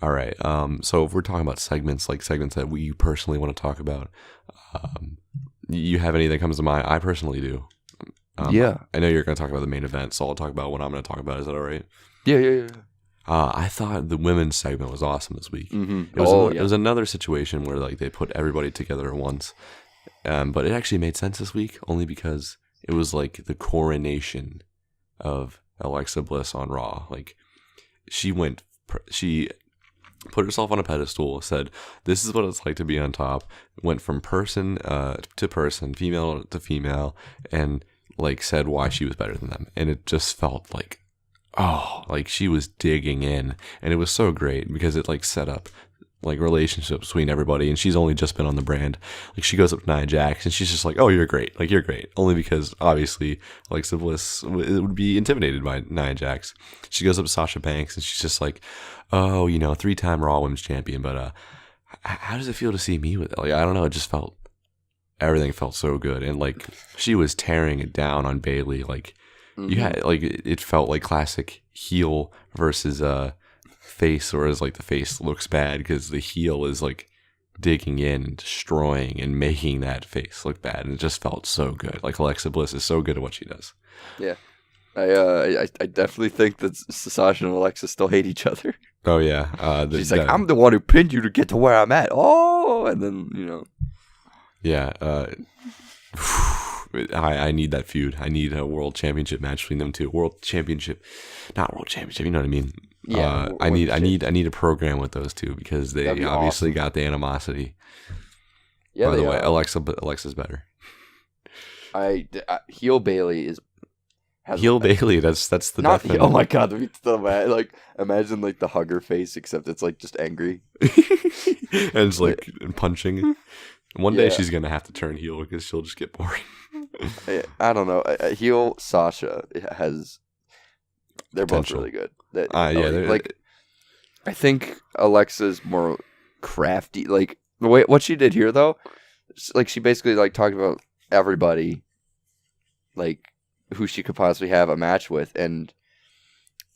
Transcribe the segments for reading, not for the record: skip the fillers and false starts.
All right. So if we're talking about segments, like segments that we personally want to talk about, you have any that comes to mind? I personally do. Yeah. I know you're going to talk about the main event, so I'll talk about what I'm going to talk about. Is that all right? Yeah. I thought the women's segment was awesome this week. Mm-hmm. It was another situation where like they put everybody together at once, but it actually made sense this week only because it was like the coronation of Alexa Bliss on Raw. Like she put herself on a pedestal, said, "This is what it's like to be on top." Went from person to person, female to female, and like said why she was better than them, and it just felt like. Oh, like she was digging in, and it was so great because it like set up like relationships between everybody, and she's only just been on the brand. Like she goes up to Nia Jax, and she's just like, "Oh, you're great, like you're great," only because obviously Alexa Bliss would be intimidated by Nia Jax. She goes up to Sasha Banks, and she's just like, "Oh, 3-time Raw Women's Champion, but how does it feel to see me with it?" Like I don't know, it just felt everything felt so good, and like she was tearing it down on Bayley, like. You had like it felt like classic heel versus face, whereas like the face looks bad because the heel is like digging in and destroying and making that face look bad, and it just felt so good. Like Alexa Bliss is so good at what she does. Yeah. I definitely think that Sasha and Alexa still hate each other. Oh yeah, she's like, "I'm the one who pinned you to get to where I'm at." Oh, and then yeah. I need that feud. I need a world championship match between them two. Not world championship. You know what I mean? Yeah. I need a program with those two because they obviously got the animosity. Yeah. By the way, Alexa's better. Heel Bayley is. Heel Bayley. That's the definite. Oh my god! Like imagine like the hugger face, except it's like just angry and it's like punching. One day she's gonna have to turn heel because she'll just get boring. I don't know. Heel Sasha has. They're potential. Both really good. I think Alexa's more crafty. Like the way what she did here, though, like she basically like talked about everybody, like who she could possibly have a match with, and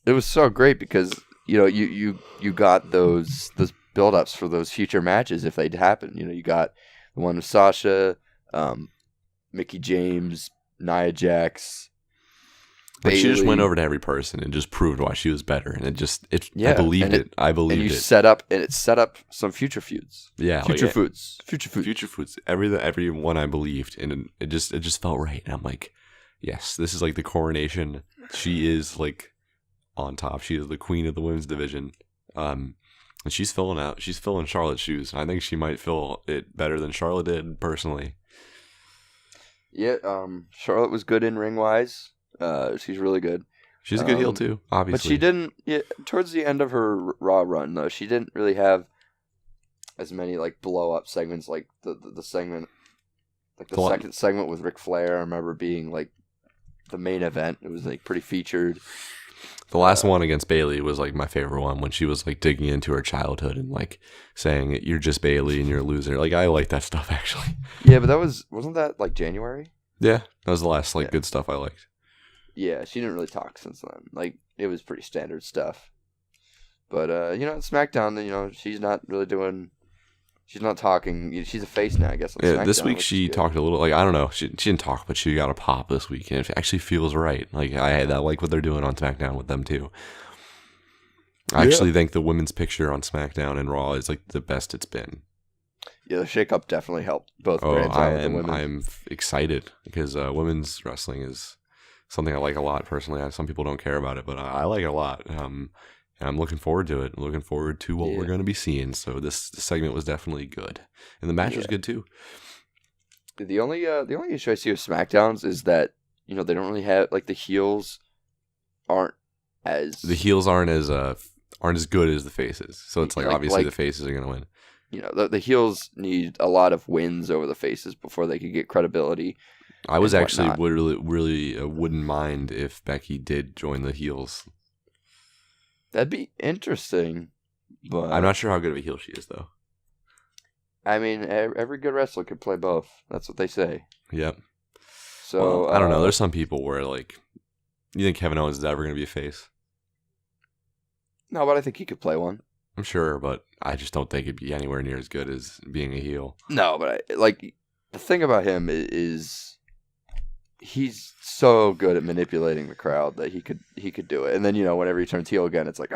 it was so great because you got those build-ups for those future matches if they'd happen. You got the one with Sasha, Mickie James, Nia Jax. Like she just went over to every person and just proved why she was better, and I believed it. It set up some future feuds. Yeah, future feuds. Every one I believed, and it just felt right. And I'm like, yes, this is like the coronation. She is like on top. She is the queen of the women's division. And she's filling Charlotte's shoes. And I think she might fill it better than Charlotte did personally. Yeah, Charlotte was good in ring wise. She's really good. She's a good heel too, obviously. But she didn't. Yeah, towards the end of her Raw run, though, she didn't really have as many like blow up segments like the segment, like the second segment with Ric Flair. I remember being like the main event. It was like pretty featured. The last one against Bayley was like my favorite one when she was like digging into her childhood and like saying you're just Bayley and you're a loser. Like I like that stuff actually. Yeah, but wasn't that like January? Yeah, that was the last good stuff I liked. Yeah, she didn't really talk since then. Like it was pretty standard stuff. But SmackDown, she's not really doing. She's not talking. She's a face now, I guess. Yeah, this week she talked a little. Like I don't know, she didn't talk, but she got a pop this week, and it actually feels right. Like I like what they're doing on SmackDown with them too. I actually think the women's picture on SmackDown and Raw is like the best it's been. Yeah, the shakeup definitely helped both brands out with the women. I'm excited because women's wrestling is something I like a lot personally. Some people don't care about it, but I like it a lot. And I'm looking forward to it. I'm looking forward to what we're going to be seeing. So this segment was definitely good, and the match was good too. The only issue I see with SmackDowns is that they don't really have like the heels aren't as good as the faces. So it's like obviously the faces are going to win. The heels need a lot of wins over the faces before they could get credibility. I was actually really wouldn't mind if Becky did join the heels. That'd be interesting, but I'm not sure how good of a heel she is, though. I mean, every good wrestler could play both. That's what they say. Yep. So I don't know. There's some people where like, you think Kevin Owens is ever going to be a face? No, but I think he could play one. I'm sure, but I just don't think it'd be anywhere near as good as being a heel. No, but the thing about him is he's so good at manipulating the crowd that he could do it. And then whenever he turns heel again, it's like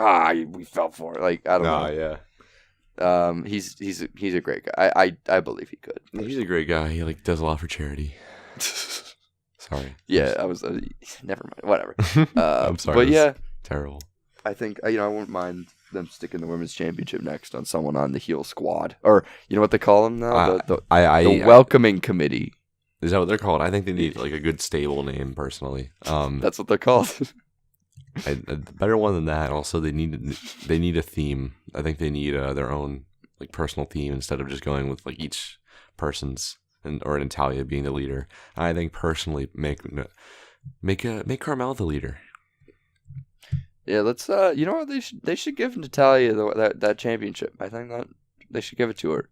we fell for it. Like I don't know. Yeah. He's a great guy. I believe he could. He's a great guy. He does a lot for charity. Sorry. Yeah, I was. Never mind. Whatever. I'm sorry. But yeah, terrible. I think I wouldn't mind them sticking the women's championship next on someone on the heel squad, or you know what they call them now, the welcoming committee. Is that what they're called? I think they need a good stable name. Personally, that's what they're called. A better one than that. Also, they need a theme. I think they need their own personal theme instead of just going with each person's or Natalia being the leader. I think personally make Carmella the leader. Yeah, let's. You know what? They should give Natalia that championship. I think that they should give it to her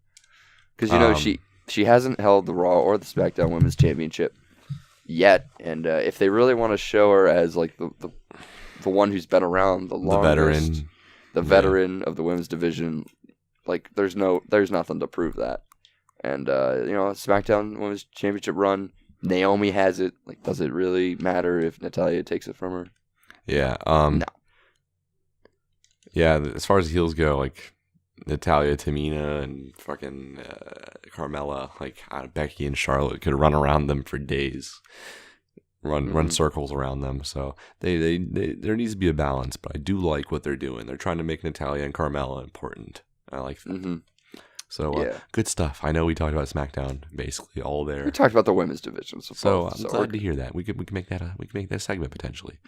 because she hasn't held the Raw or the SmackDown Women's Championship yet, and if they really want to show her as the one who's been around the longest, the veteran of the women's division, there's nothing to prove that. And SmackDown Women's Championship run, Naomi has it. Does it really matter if Natalia takes it from her? Yeah. No. Yeah, as far as heels go, Natalia, Tamina, and fucking Carmella, Becky and Charlotte could run around them for days, run circles around them. So they there needs to be a balance. But I do like what they're doing. They're trying to make Natalia and Carmella important. I like that. Mm-hmm. So good stuff. I know we talked about SmackDown basically all there. We talked about the women's division. So I'm glad to hear that. We can make that a segment potentially.